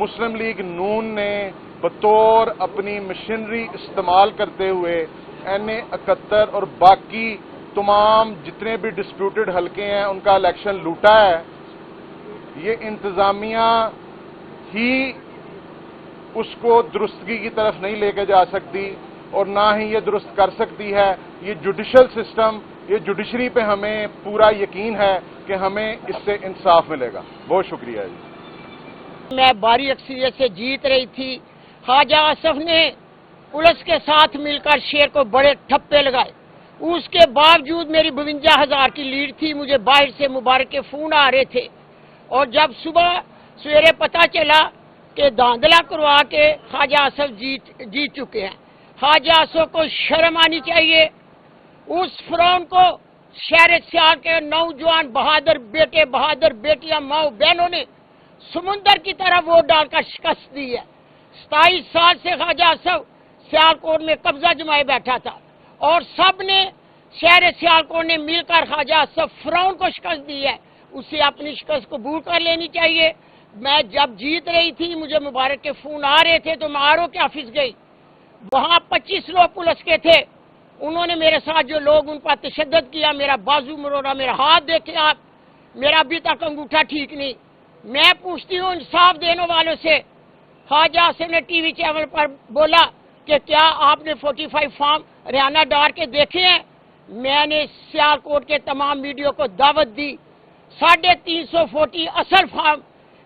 مسلم league نون نے بطور اپنی مشینری استعمال کرتے ہوئے NA-71 اور باقی تمام جتنے بھی ڈسپیوٹڈ حلقے ہیں ان کا الیکشن لوٹا ہے. یہ انتظامیہ ہی اس کو درستگی کی طرف نہیں لے کے جا سکتی اور نہ ہی یہ درست کر سکتی ہے. یہ جوڈیشل سسٹم، یہ جوڈیشری پہ ہمیں پورا یقین ہے کہ ہمیں اس سے انصاف ملے گا. بہت شکریہ جی. میں بھاری اکثریت سے جیت رہی تھی. خواجہ آصف نے پولیس کے ساتھ مل کر شیر کو بڑے ٹھپے لگائے. اس کے باوجود میری 52,000 کی لیڈ تھی. مجھے باہر سے مبارک کے فون آ رہے تھے اور جب صبح سویرے پتہ چلا کہ دھاندلا کروا کے خواجہ آصف جیت چکے ہیں. خواجہ آصف کو شرم آنی چاہیے. اس فرعون کو شہر سیال کے نوجوان بہادر بیٹے بہادر بیٹیاں ماؤں بہنوں نے سمندر کی طرح ووٹ ڈال کر شکست دی ہے. 27 سال سے خواجہ آصف سیالکوٹ میں قبضہ جمائے بیٹھا تھا اور سب نے شہر سیالکوٹ نے مل کر خواجہ آصف فرعون کو شکست دی ہے. اسے اپنی شکست قبول کر لینی چاہیے. میں جب جیت رہی تھی مجھے مبارک کے فون آ رہے تھے تو میں RO کے آفس گئی. وہاں 25 لوگ پولیس کے تھے. انہوں نے میرے ساتھ جو لوگ ان پر تشدد کیا، میرا بازو مروڑا، میرا ہاتھ دیکھے آپ، میرا ابھی تک انگوٹھا ٹھیک نہیں. میں پوچھتی ہوں انصاف دینے والوں سے. خواجہ آصف نے TV چینل پر بولا کہ کیا آپ نے 45 فارم ریانہ ڈار کے دیکھے ہیں؟ میں نے سیالکوٹ کے تمام میڈیا کو دعوت دی. 350 اصل فارم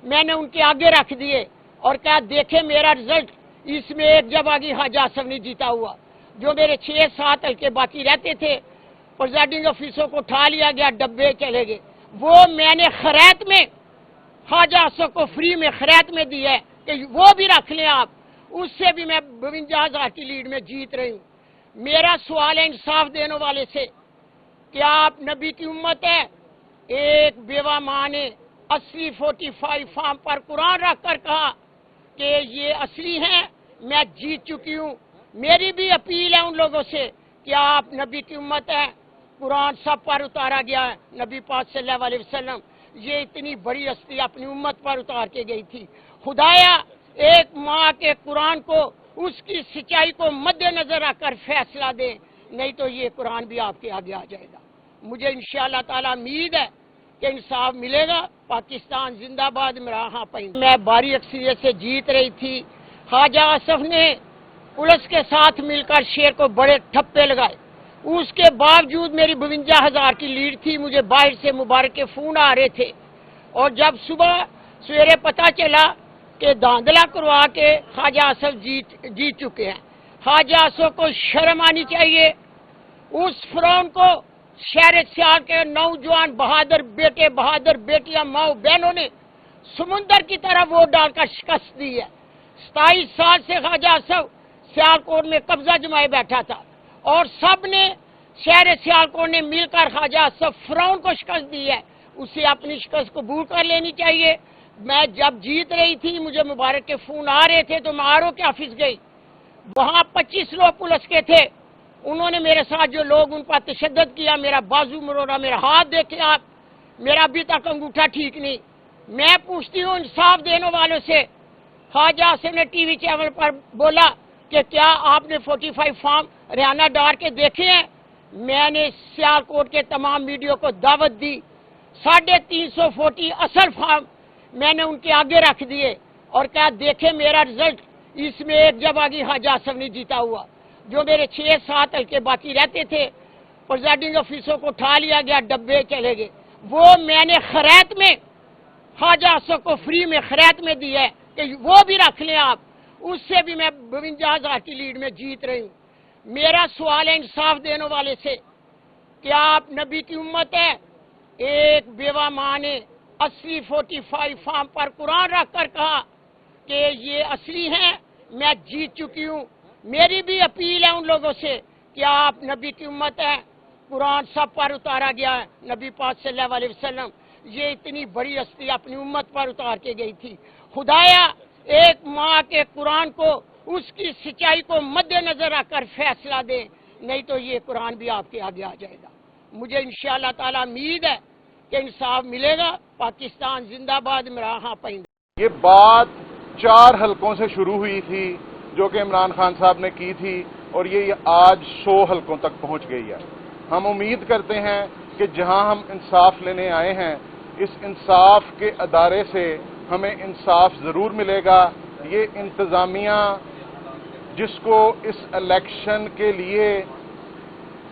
میں نے ان کے آگے رکھ دیے اور کہا دیکھیں میرا رزلٹ. اس میں ایک جگہ خواجہ آصف نہیں جیتا ہوا. جو میرے 6-7 حلقے باقی رہتے تھے پریزائڈنگ آفیسر کو اٹھا لیا گیا، ڈبے چلے گئے. وہ میں نے خیرات میں خواجہ آصف کو فری میں خیرات میں دی ہے کہ وہ بھی رکھ لیں آپ. اس سے بھی میں 52,000 کی لیڈ میں جیت رہی ہوں. میرا سوال ہے انصاف دینے والے سے، کیا آپ نبی کی امت ہے؟ ایک بیوہ ماں نے اصلی 45 فارم پر قرآن رکھ کر کہا کہ یہ اصلی ہیں. میں جیت چکی ہوں. میری بھی اپیل ہے ان لوگوں سے، کیا آپ نبی کی امت ہے؟ قرآن سب پر اتارا گیا ہے. نبی پاک صلی اللہ علیہ وسلم یہ اتنی بڑی ہستی اپنی امت پر اتار کے گئی تھی. خدایا ایک ماں کے قرآن کو اس کی سچائی کو مد نظر رکھ کر فیصلہ دیں، نہیں تو یہ قرآن بھی آپ کے آگے آ جائے گا. مجھے انشاءاللہ تعالی امید ہے کہ انصاف ملے گا. پاکستان زندہ باد. میں بھاری اکثریت سے جیت رہی تھی. خواجہ آصف نے پولیس کے ساتھ مل کر شیر کو بڑے ٹھپے لگائے. اس کے باوجود میری 52,000 کی لیڈ تھی. مجھے باہر سے مبارک کے فون آ رہے تھے اور جب صبح سویرے پتہ چلا کہ دھاندلا کروا کے خواجہ آصف جیت چکے ہیں. خواجہ آصف کو شرم آنی چاہیے. اس فرعون کو شہر سیال کے نوجوان بہادر بیٹے بہادر بیٹیاں ماؤں بہنوں نے سمندر کی طرح ووٹ ڈال کر شکست دی ہے. 27 سال سے خواجہ آصف سیالکوٹ میں قبضہ جمائے بیٹھا تھا اور سب نے شہر سیالکوٹ نے مل کر خواجہ آصف فرعون کو شکست دی ہے. اسے اپنی شکست قبول کر لینی چاہیے. میں جب جیت رہی تھی مجھے مبارک کے فون آ رہے تھے تو میں RO کے آفس گئی. وہاں 25 لوگ پولیس کے تھے. انہوں نے میرے ساتھ جو لوگ ان پر تشدد کیا، میرا بازو مروڑا، میرا ہاتھ دیکھے آپ، میرا ابھی تک انگوٹھا ٹھیک نہیں. میں پوچھتی ہوں انصاف دینے والوں سے. خواجہ آصف نے TV چینل پر بولا کہ کیا آپ نے 45 فارم ریانہ ڈار کے دیکھے ہیں؟ میں نے سیالکوٹ کے تمام میڈیا کو دعوت دی. 350 اصل فارم میں نے ان کے آگے رکھ دیے اور کہا دیکھیں میرا رزلٹ. اس میں ایک جگہ خواجہ آصف نہیں جیتا ہوا. جو میرے 6-7 حلقے باقی رہتے تھے پریزائڈنگ آفیسر کو اٹھا لیا گیا، ڈبے چلے گئے. وہ میں نے خیرات میں خواجہ آصف کو فری میں خیرات میں دی ہے کہ وہ بھی رکھ لیں آپ. اس سے بھی میں 52,000 کی لیڈ میں جیت رہی ہوں. میرا سوال ہے انصاف دینے والے سے، کیا آپ نبی کی امت ہے؟ ایک بیوہ ماں نے اصلی 45 فارم پر قرآن رکھ کر کہا کہ یہ اصلی ہیں. میں جیت چکی ہوں. میری بھی اپیل ہے ان لوگوں سے، کیا آپ نبی کی امت ہے؟ قرآن سب پر اتارا گیا ہے. نبی پاک صلی اللہ علیہ وسلم یہ اتنی بڑی ہستی اپنی امت پر اتار کے گئی تھی. خدایا ایک ماں کے قرآن کو اس کی سچائی کو مد نظر رکھ کر فیصلہ دیں، نہیں تو یہ قرآن بھی آپ کے آگے آ جائے گا. مجھے انشاءاللہ تعالی امید ہے کہ انصاف ملے گا. پاکستان زندہ باد. یہ بات 4 حلقوں سے شروع ہوئی تھی جو کہ عمران خان صاحب نے کی تھی اور یہ آج 100 حلقوں تک پہنچ گئی ہے۔ ہم امید کرتے ہیں کہ جہاں ہم انصاف لینے آئے ہیں اس انصاف کے ادارے سے ہمیں انصاف ضرور ملے گا۔ یہ انتظامیہ جس کو اس الیکشن کے لیے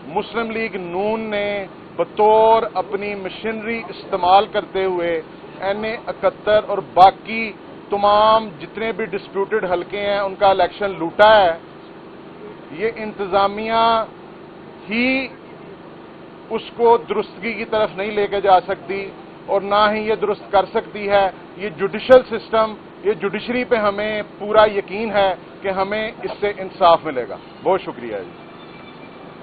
مسلم لیگ نون نے بطور اپنی مشینری استعمال کرتے ہوئے NA-71 اور باقی تمام جتنے بھی ڈسپیوٹڈ حلقے ہیں ان کا الیکشن لوٹا ہے، یہ انتظامیہ ہی اس کو درستگی کی طرف نہیں لے کے جا سکتی اور نہ ہی یہ درست کر سکتی ہے۔ یہ جوڈیشل سسٹم، یہ جوڈیشری پہ ہمیں پورا یقین ہے کہ ہمیں اس سے انصاف ملے گا۔ بہت شکریہ جی۔